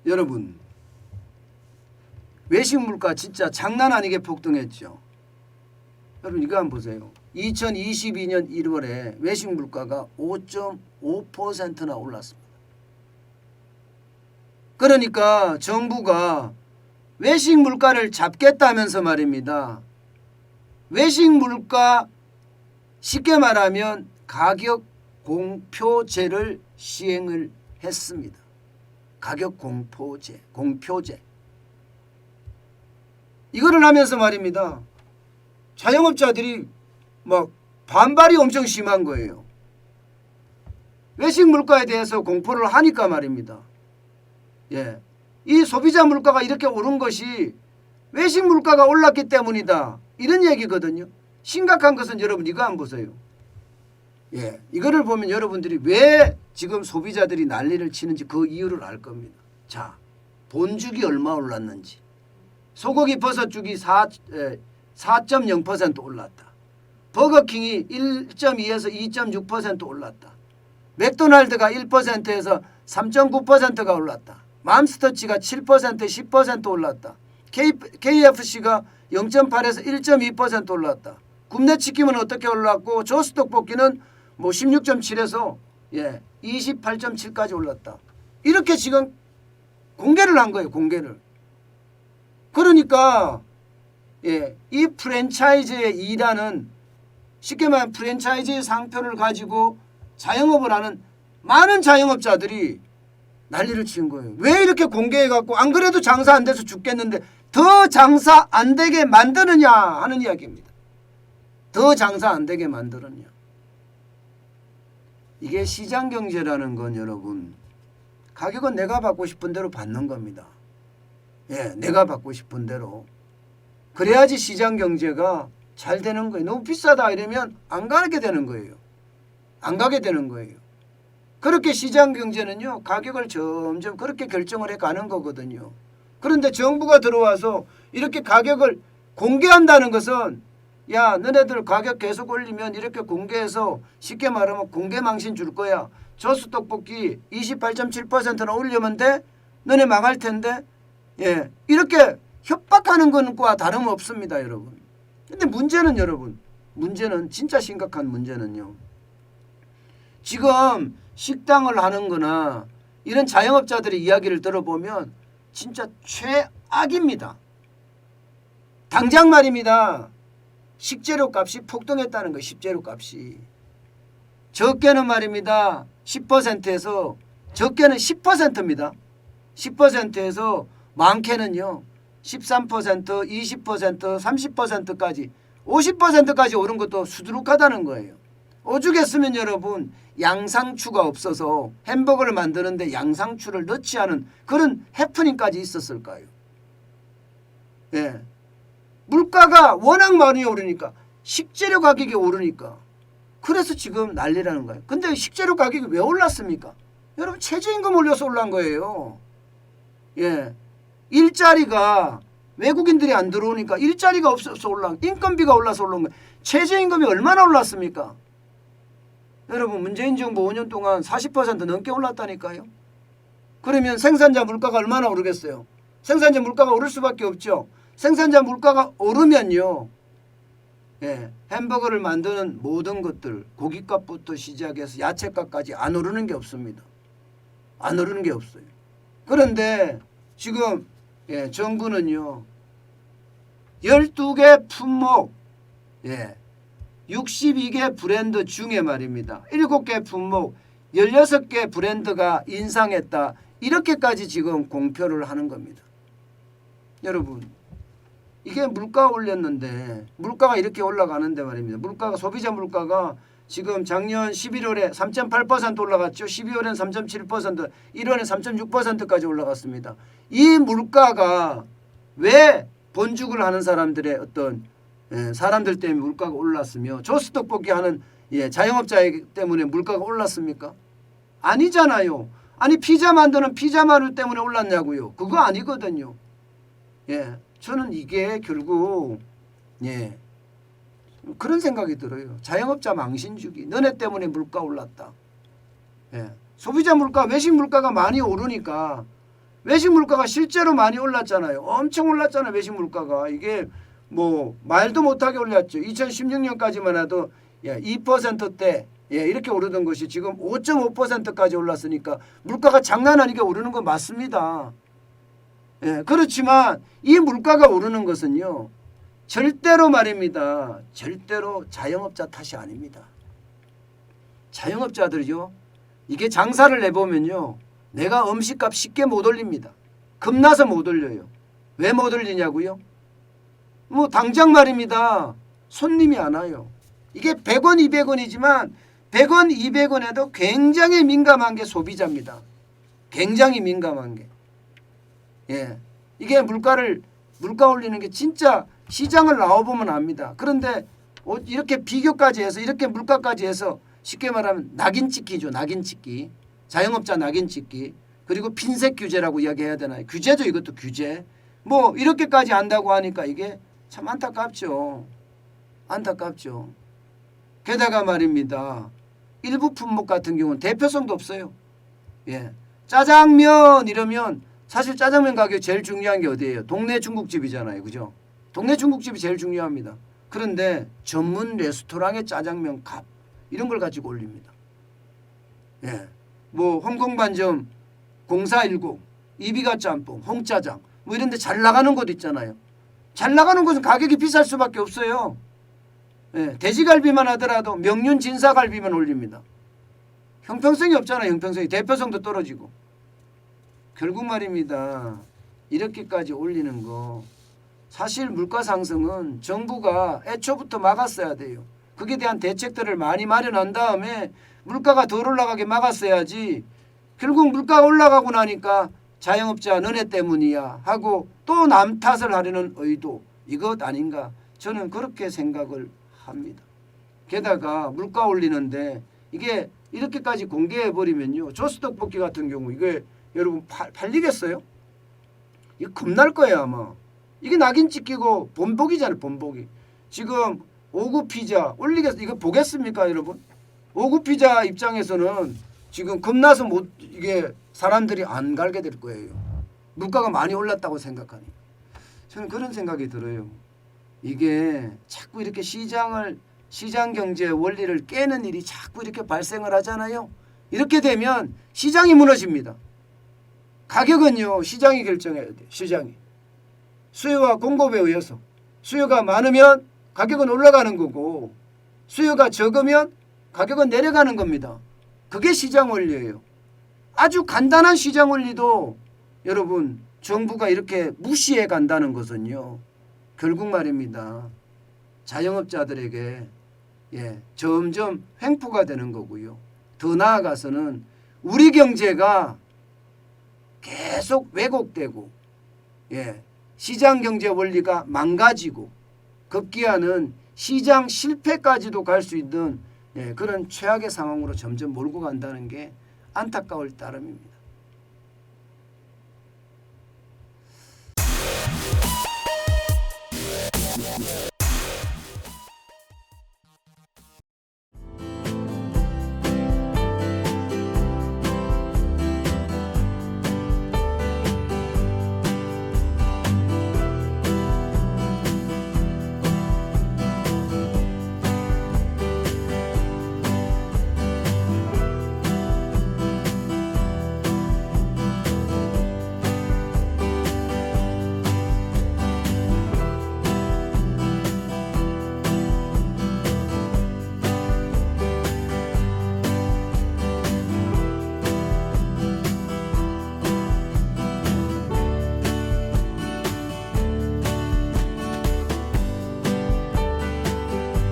여러분 외식 물가 진짜 장난 아니게 폭등했죠. 여러분 이거 한번 보세요. 2022년 1월에 외식 물가가 5.5%나 올랐습니다. 그러니까 정부가 외식 물가를 잡겠다면서 말입니다. 외식 물가 쉽게 말하면 가격 공표제를 시행을 했습니다. 가격 공표제. 이거를 하면서 말입니다. 자영업자들이 막 반발이 엄청 심한 거예요. 외식 물가에 대해서 공포를 하니까 말입니다. 예, 이 소비자 물가가 이렇게 오른 것이 외식 물가가 올랐기 때문이다. 이런 얘기거든요. 심각한 것은 여러분 이거 한번 보세요. 예, 이거를 보면 여러분들이 왜 지금 소비자들이 난리를 치는지 그 이유를 알 겁니다. 자, 본죽이 얼마 올랐는지. 소고기 버섯죽이 4.0% 올랐다. 버거킹이 1.2에서 2.6% 올랐다. 맥도날드가 1%에서 3.9%가 올랐다. 맘스터치가 7%, 10% 올랐다. KFC가 0.8에서 1.2% 올랐다. 굽네치킨은 어떻게 올랐고 조스 떡볶이는 뭐 16.7에서 28.7까지 올랐다. 이렇게 지금 공개를 한 거예요. 공개를. 그러니까 이 프랜차이즈에 일하는 쉽게 말하면 프랜차이즈 상표를 가지고 자영업을 하는 많은 자영업자들이 난리를 치는 거예요. 왜 이렇게 공개해갖고 안 그래도 장사 안 돼서 죽겠는데 더 장사 안 되게 만드느냐 하는 이야기입니다. 더 장사 안 되게 만들었냐. 이게 시장경제라는 건 여러분 가격은 내가 받고 싶은 대로 받는 겁니다. 예, 내가 받고 싶은 대로. 그래야지 시장경제가 잘 되는 거예요. 너무 비싸다 이러면 안 가게 되는 거예요. 안 가게 되는 거예요. 그렇게 시장경제는요 가격을 점점 그렇게 결정을 해가는 거거든요. 그런데 정부가 들어와서 이렇게 가격을 공개한다는 것은 야 너네들 가격 계속 올리면 이렇게 공개해서 쉽게 말하면 공개망신 줄 거야. 조스 떡볶이 28.7%나 올리면 돼? 너네 망할 텐데. 예, 이렇게 협박하는 것과 다름없습니다 여러분. 근데 문제는 여러분 문제는 진짜 심각한 문제는요. 지금 식당을 하는 거나 이런 자영업자들의 이야기를 들어보면 진짜 최악입니다. 당장 말입니다. 식재료 값이 폭등했다는 거예요. 식재료 값이. 적게는 말입니다. 10%에서 적게는 10%입니다. 10%에서 많게는요. 13%, 20%, 30%까지 50%까지 오른 것도 수두룩하다는 거예요. 오죽했으면 여러분 양상추가 없어서 햄버거를 만드는데 양상추를 넣지 않은 그런 해프닝까지 있었을까요? 예. 물가가 워낙 많이 오르니까 식재료 가격이 오르니까 그래서 지금 난리라는 거예요. 근데 식재료 가격이 왜 올랐습니까? 여러분 최저임금 올려서 올란 거예요. 예. 일자리가 외국인들이 안 들어오니까 일자리가 없어서 인건비가 올라서 올라온 거예요. 최저임금이 얼마나 올랐습니까? 여러분 문재인 정부 5년 동안 40% 넘게 올랐다니까요. 그러면 생산자 물가가 얼마나 오르겠어요? 생산자 물가가 오를 수밖에 없죠. 생산자 물가가 오르면요. 예, 햄버거를 만드는 모든 것들 고깃값부터 시작해서 야채값까지 안 오르는 게 없습니다. 안 오르는 게 없어요. 그런데 지금 정부는요. 12개 품목 62개 브랜드 중에 말입니다. 7개 품목 16개 브랜드가 인상했다. 이렇게까지 지금 공표를 하는 겁니다. 여러분 이게 물가 올렸는데 물가가 이렇게 올라가는데 말입니다. 물가가 소비자 물가가 지금 작년 11월에 3.8% 올라갔죠. 12월엔 3.7%, 1월엔 3.6%까지 올라갔습니다. 이 물가가 왜 본죽을 하는 사람들의 어떤 사람들 때문에 물가가 올랐으며 조스 떡볶이 하는 자영업자 때문에 물가가 올랐습니까? 아니잖아요. 아니 피자 만드는 피자마루 때문에 올랐냐고요. 그거 아니거든요. 저는 이게 결국 그런 생각이 들어요. 자영업자 망신주기. 너네 때문에 물가 올랐다. 소비자 물가, 외식 물가가 많이 오르니까 외식 물가가 실제로 많이 올랐잖아요. 엄청 올랐잖아요. 외식 물가가. 이게 뭐 말도 못하게 올랐죠. 2016년까지만 해도 2%대 이렇게 오르던 것이 지금 5.5%까지 올랐으니까 물가가 장난 아니게 오르는 건 맞습니다. 예, 그렇지만 이 물가가 오르는 것은요. 절대로 말입니다. 절대로 자영업자 탓이 아닙니다. 자영업자들이요. 이게 장사를 내보면요. 내가 음식값 쉽게 못 올립니다. 겁나서 못 올려요. 왜 못 올리냐고요? 뭐 당장 말입니다. 손님이 안 와요. 이게 100원, 200원이지만 100원, 200원에도 굉장히 민감한 게 소비자입니다. 굉장히 민감한 게. 예. 이게 물가 올리는 게 진짜 시장을 나와보면 압니다. 그런데 이렇게 비교까지 해서 이렇게 물가까지 해서 쉽게 말하면 낙인 찍기죠. 낙인 찍기. 자영업자 낙인 찍기. 그리고 핀셋 규제라고 이야기해야 되나요? 규제죠. 이것도 규제. 뭐 이렇게까지 한다고 하니까 이게 참 안타깝죠. 안타깝죠. 게다가 말입니다. 일부 품목 같은 경우는 대표성도 없어요. 예. 짜장면 이러면 사실 짜장면 가격이 제일 중요한 게 어디예요? 동네 중국집이잖아요. 그죠? 동네 중국집이 제일 중요합니다. 그런데 전문 레스토랑의 짜장면 값 이런 걸 가지고 올립니다. 예. 뭐 홍콩반점 0410 이비가 짬뽕 홍짜장 뭐 이런 데 잘 나가는 곳 있잖아요. 잘 나가는 곳은 가격이 비쌀 수밖에 없어요. 예. 돼지갈비만 하더라도 명륜 진사갈비만 올립니다. 형평성이 없잖아요. 형평성이. 대표성도 떨어지고. 결국 말입니다. 이렇게까지 올리는 거 사실 물가 상승은 정부가 애초부터 막았어야 돼요. 그에 대한 대책들을 많이 마련한 다음에 물가가 덜 올라가게 막았어야지. 결국 물가가 올라가고 나니까 자영업자 너네 때문이야 하고 또 남 탓을 하려는 의도 이것 아닌가 저는 그렇게 생각을 합니다. 게다가 물가 올리는데 이게 이렇게까지 공개해버리면요. 조스 떡볶이 같은 경우 이게 여러분 팔리겠어요? 이거 겁날 거예요 아마. 이게 낙인 찍히고 본보기잖아요. 본보기. 지금 오구 피자 올리겠어 이거 보겠습니까 여러분? 오구 피자 입장에서는 지금 겁나서 못 이게 사람들이 안 갈게 될 거예요. 물가가 많이 올랐다고 생각하니. 저는 그런 생각이 들어요. 이게 자꾸 이렇게 시장 경제의 원리를 깨는 일이 자꾸 이렇게 발생을 하잖아요. 이렇게 되면 시장이 무너집니다. 가격은요. 시장이 결정해야 돼요. 시장이. 수요와 공급에 의해서. 수요가 많으면 가격은 올라가는 거고 수요가 적으면 가격은 내려가는 겁니다. 그게 시장 원리예요. 아주 간단한 시장 원리도 여러분 정부가 이렇게 무시해 간다는 것은요. 결국 말입니다. 자영업자들에게 점점 횡포가 되는 거고요. 더 나아가서는 우리 경제가 계속 왜곡되고 시장 경제 원리가 망가지고 급기야는 시장 실패까지도 갈 수 있는 그런 최악의 상황으로 점점 몰고 간다는 게 안타까울 따름입니다.